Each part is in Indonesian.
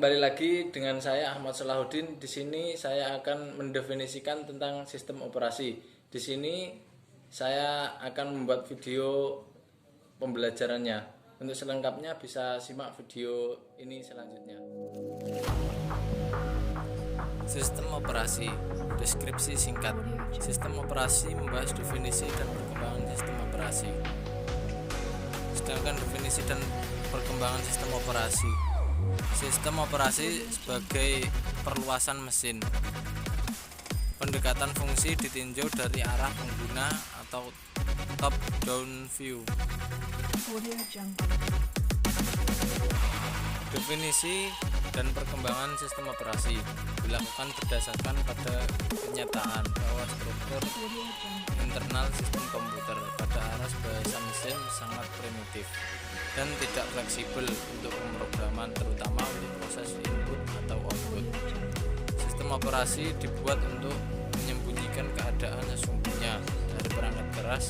kembali lagi dengan saya Ahmad Salahuddin. Di sini saya akan mendefinisikan tentang sistem operasi. Di sini saya akan membuat video pembelajarannya. Untuk selengkapnya bisa simak video ini selanjutnya. Sistem operasi. Deskripsi singkat. Sistem operasi membahas definisi dan perkembangan sistem operasi. Sedangkan definisi dan perkembangan sistem operasi. Sistem operasi sebagai perluasan mesin. Pendekatan fungsi ditinjau dari arah pengguna atau top down view. Definisi dan perkembangan sistem operasi dilakukan berdasarkan pada kenyataan bahwa struktur internal sistem komputer pada aras bahasa mesin sangat primitif dan tidak fleksibel untuk pemrograman, terutama untuk proses input atau output. Sistem operasi dibuat untuk menyembunyikan keadaan sesungguhnya dari perangkat keras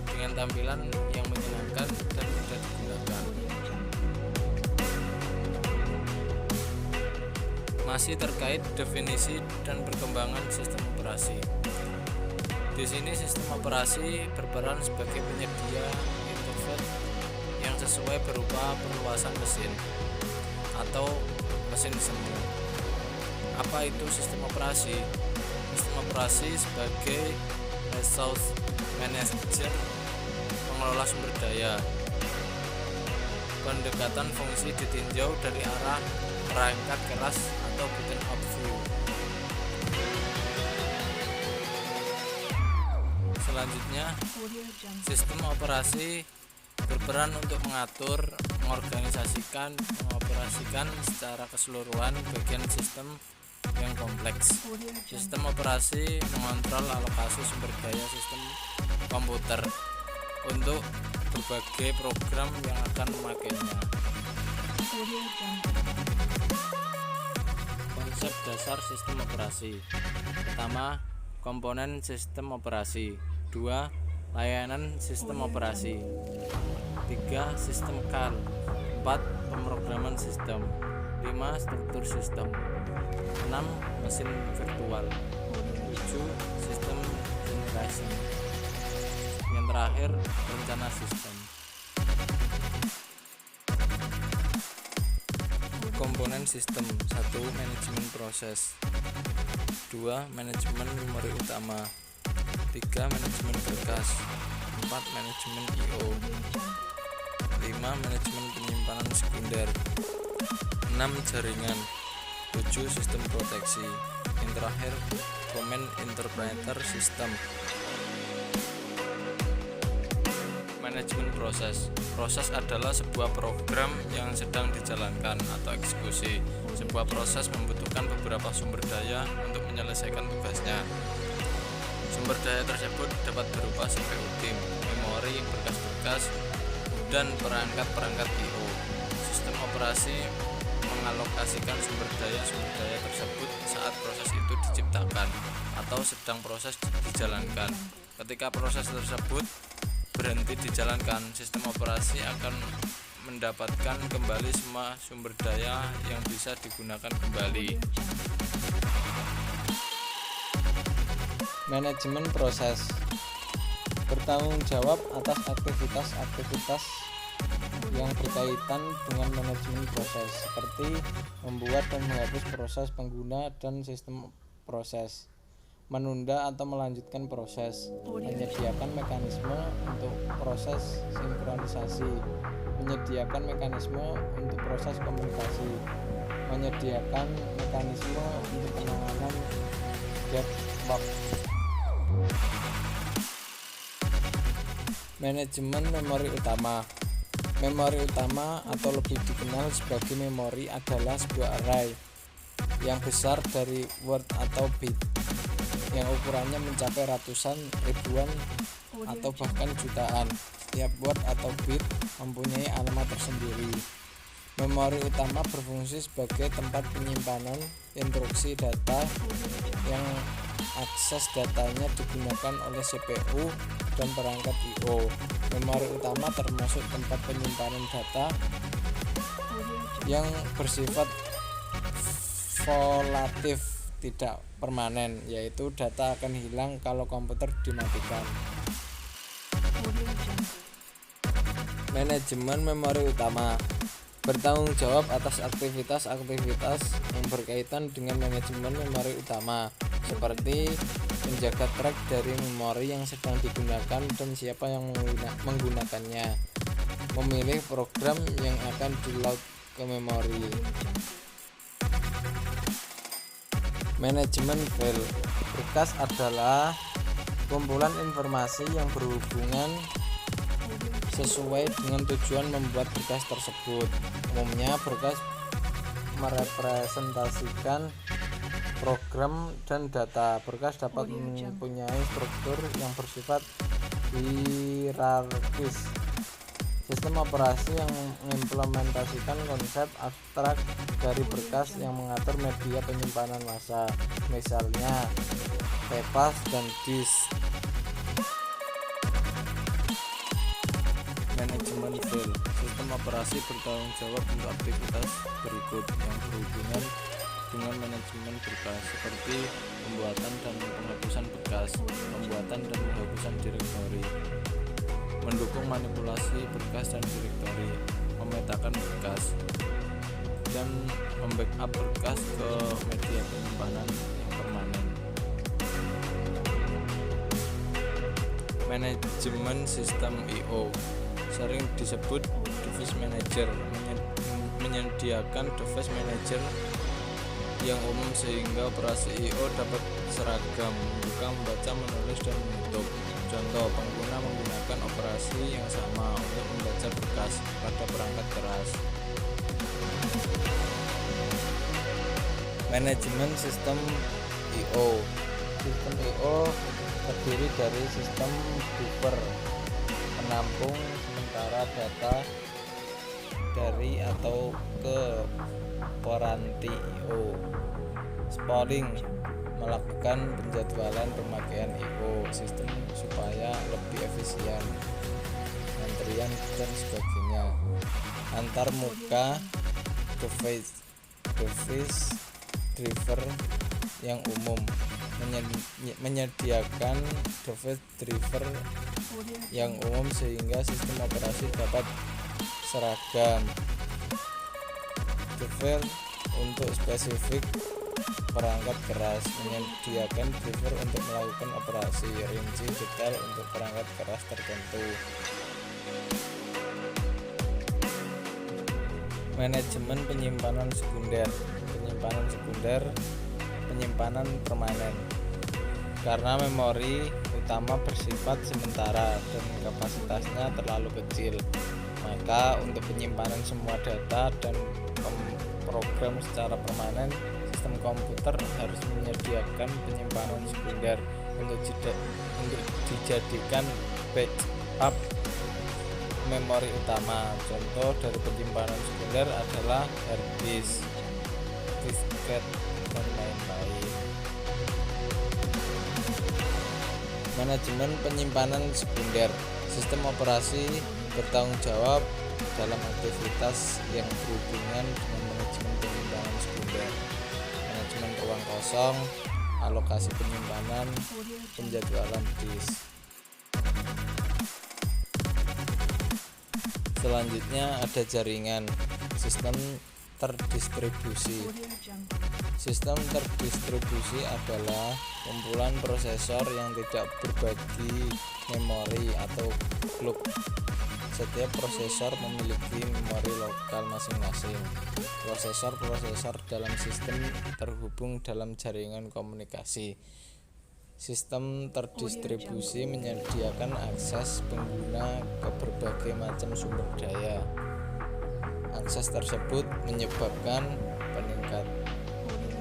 dengan tampilan yang menyenangkan dan mudah digunakan. Masih terkait definisi dan perkembangan sistem operasi. Di sini sistem operasi berperan sebagai penyedia interface yang sesuai berupa perluasan mesin atau mesin semu. Apa itu sistem operasi? Sistem operasi sebagai resource manager, pengelola sumber daya. Pendekatan fungsi ditinjau dari arah perangkat keras atau bottom up view. Selanjutnya, sistem operasi berperan untuk mengatur, mengorganisasikan, mengoperasikan secara keseluruhan bagian sistem yang kompleks. Sistem operasi mengontrol alokasi sumber daya sistem komputer untuk berbagai program yang akan memakainya. Konsep dasar sistem operasi. Pertama, komponen sistem operasi. 2. Layanan sistem operasi. 3. Sistem CAN. 4. Pemrograman sistem. 5. Struktur sistem. 6. Mesin virtual. 7. Sistem generation. Yang terakhir, rencana sistem. Komponen sistem. 1. Manajemen proses. 2. Manajemen memori utama. 3. Manajemen berkas. 4. Manajemen I/O. 5. Manajemen penyimpanan sekunder. 6. Jaringan. 7. Sistem proteksi. Yang terakhir, command interpreter system. Manajemen proses. Proses adalah sebuah program yang sedang dijalankan atau eksekusi. Sebuah proses membutuhkan beberapa sumber daya untuk menyelesaikan tugasnya. Sumber daya tersebut dapat berupa CPU DIMM, memori, berkas-berkas, dan perangkat-perangkat I/O. Sistem operasi mengalokasikan sumber daya tersebut saat proses itu diciptakan atau sedang proses dijalankan. Ketika proses tersebut berhenti dijalankan, sistem operasi akan mendapatkan kembali semua sumber daya yang bisa digunakan kembali. Manajemen proses bertanggung jawab atas aktivitas-aktivitas yang berkaitan dengan manajemen proses, seperti membuat dan menghapus proses pengguna dan sistem proses, menunda atau melanjutkan proses, menyediakan mekanisme untuk proses sinkronisasi, menyediakan mekanisme untuk proses komunikasi, menyediakan mekanisme untuk penanganan deadlock. Manajemen memori utama. Memori utama atau lebih dikenal sebagai memori adalah sebuah array yang besar dari word atau bit yang ukurannya mencapai ratusan, ribuan, atau bahkan jutaan. Setiap word atau bit mempunyai alamat tersendiri. Memori utama berfungsi sebagai tempat penyimpanan instruksi data yang akses datanya digunakan oleh CPU dan perangkat I/O. Memori utama termasuk tempat penyimpanan data yang bersifat volatif tidak permanen, yaitu data akan hilang kalau komputer dimatikan. Manajemen memori utama bertanggung jawab atas aktivitas-aktivitas yang berkaitan dengan manajemen memori utama, seperti menjaga track dari memori yang sedang digunakan dan siapa yang menggunakannya, memilih program yang akan di-load ke memori. Manajemen file berkas adalah kumpulan informasi yang berhubungan sesuai dengan tujuan membuat berkas tersebut. Umumnya berkas merepresentasikan program dan data. Berkas dapat mempunyai struktur yang bersifat hierarkis. Sistem operasi yang mengimplementasikan konsep abstrak dari berkas yang mengatur media penyimpanan massa, misalnya tepas dan disk. Manajemen file sistem operasi bertanggung jawab untuk aktivitas berikut yang berhubungan dengan manajemen berkas, seperti pembuatan dan penghapusan berkas, pembuatan dan penghapusan direktori, mendukung manipulasi berkas dan direktori, memetakan berkas, dan membackup berkas ke media penyimpanan yang permanen. Manajemen sistem I/O sering disebut device manager, menyediakan device manager yang umum sehingga operasi I/O dapat seragam, membuka, membaca, menulis, dan menutup. Contoh, pengguna menggunakan operasi yang sama untuk membaca berkas pada perangkat keras. Manajemen sistem I/O. Sistem I/O terdiri dari sistem buffer, penampung sementara data dari atau ke poranti I/O, spooling, melakukan penjadwalan pemakaian I/O sistem supaya lebih efisien, antrian dan sebagainya. Antar muka device driver yang umum, menyediakan device driver yang umum sehingga sistem operasi dapat seragam. Driver untuk spesifik perangkat keras, menyediakan driver untuk melakukan operasi. Rinci detail untuk perangkat keras tertentu. Manajemen penyimpanan sekunder. Penyimpanan permanen. Karena memori utama bersifat sementara dan kapasitasnya terlalu kecil, maka untuk penyimpanan semua data dan program secara permanen, sistem komputer harus menyediakan penyimpanan sekunder untuk dijadikan backup memori utama. Contoh dari penyimpanan sekunder adalah hard disk, disket, dan lain-lain. Manajemen penyimpanan sekunder. Sistem operasi bertanggung jawab dalam aktivitas yang berhubungan dengan manajemen penyimpanan sekunder, manajemen ruang kosong, alokasi penyimpanan, penjadwalan disk. Selanjutnya ada jaringan. Sistem terdistribusi. Sistem terdistribusi adalah kumpulan prosesor yang tidak berbagi memori atau clock. Setiap prosesor memiliki memori lokal masing-masing. Prosesor dalam sistem terhubung dalam jaringan komunikasi. Sistem terdistribusi menyediakan akses pengguna ke berbagai macam sumber daya. Akses tersebut menyebabkan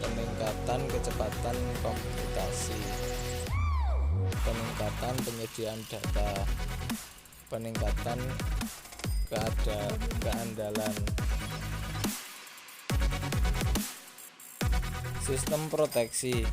peningkatan kecepatan komputasi, peningkatan penyediaan data, peningkatan keandalan. Sistem proteksi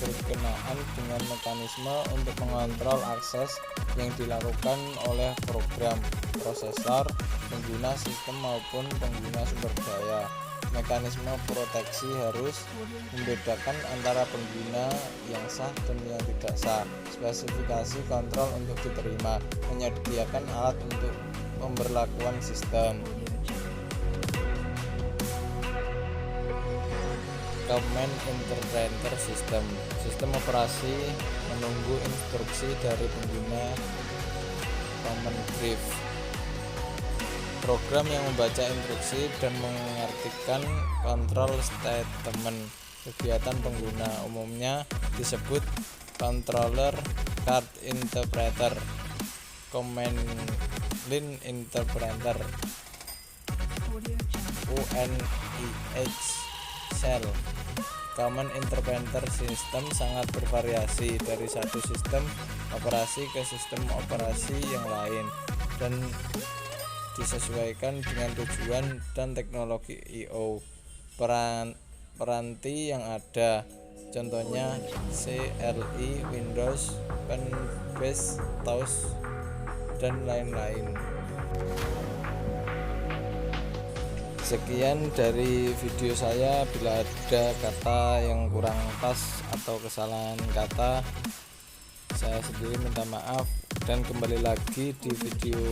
berkenaan dengan mekanisme untuk mengontrol akses yang dilakukan oleh program, prosesor, pengguna sistem maupun pengguna sumber daya. Mekanisme proteksi harus membedakan antara pengguna yang sah dan yang tidak sah. Spesifikasi kontrol untuk diterima, menyediakan alat untuk pemberlakuan sistem. Command Interpreter System. Sistem operasi menunggu instruksi dari pengguna. Command Brief. Program yang membaca instruksi dan mengartikan kontrol statement kegiatan pengguna, umumnya disebut controller card interpreter, command line interpreter, UNIH shell. Command Interpreter System sangat bervariasi dari satu sistem operasi ke sistem operasi yang lain dan disesuaikan dengan tujuan dan teknologi I/O peranti yang ada, contohnya CLI, Windows, Pen-Base, TOS, dan lain-lain. Sekian dari video saya. Bila ada kata yang kurang pas atau kesalahan kata, saya sendiri minta maaf dan kembali lagi di video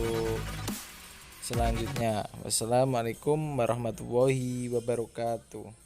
selanjutnya. Wassalamualaikum warahmatullahi wabarakatuh.